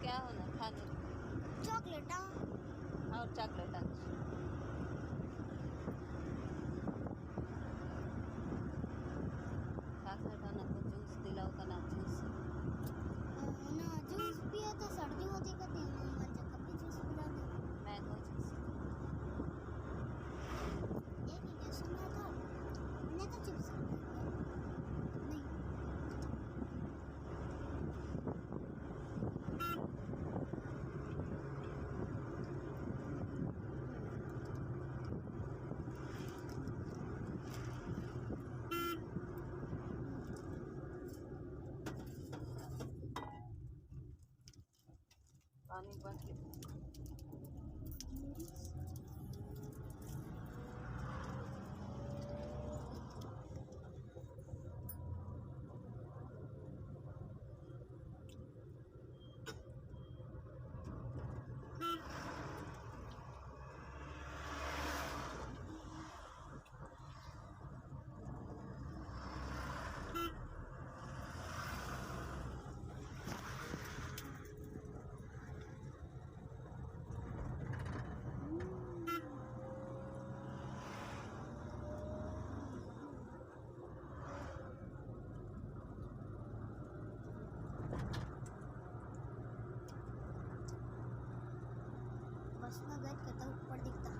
क्या होना खाने चॉकलेट और चॉकलेट चॉकलेट होना तो जूस दिलाओ का ना जूस ना जूस पिए तो सर्दी होती कहते हैं मम्मा कभी जूस पिला दे मैंगो जूस ये नहीं सुना था मैंने तो चिप्स नहीं पानी बंद बस में गए कहता ऊपर दिखता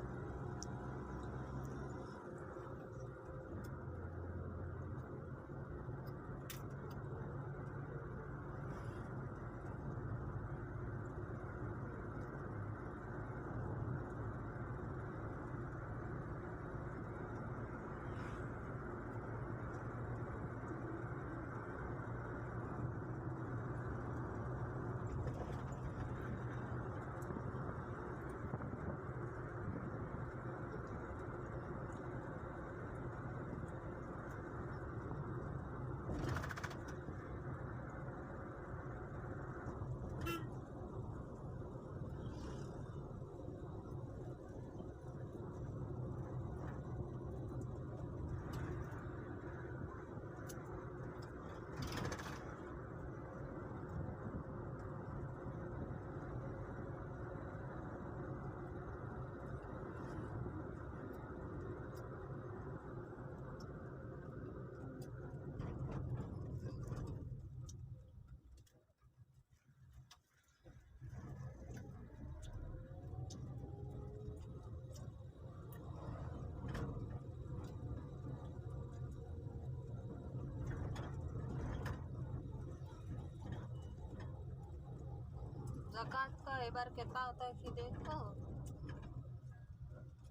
ज़कात का एक बार कितना होता है कि देखो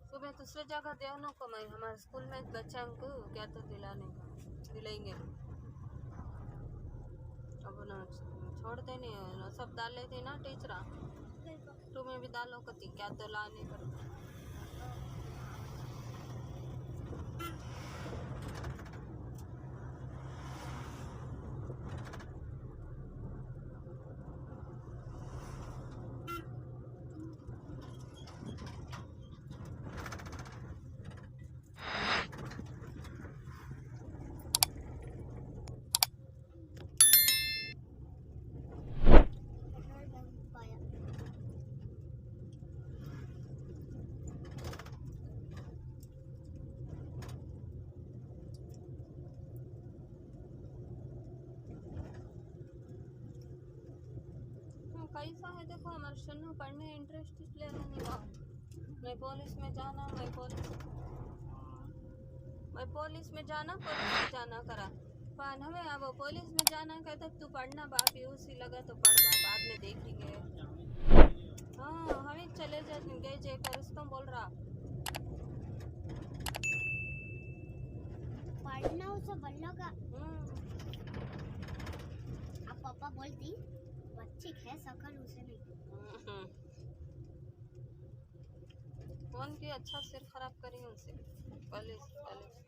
सुबह दूसरे जगह देने को मैं हमारे स्कूल में बच्चा को क्या तो दिलाएंगे अब ना छोड़ते नहीं ना सब डाल लेते ना टीचरा तुम्हें भी डालो कती क्या तो लाने पर कैसा है देखो हमारे शनु पढ़ने इंटरेस्ट इसलिए नहीं हुआ मैं पुलिस में जाना पुलिस में जाना करा पान हमें अब पुलिस में जाना कहता तू पढ़ना बाप उसी लगा तो पढ़ बा बाद में देखेंगे हाँ हमें चले गए जेकर उसको बोल रहा पढ़ना उसे बनना का अब पापा बोलती बच्ची है सकल उसे नहीं फोन की अच्छा सिर खराब करी उनसे पुलिस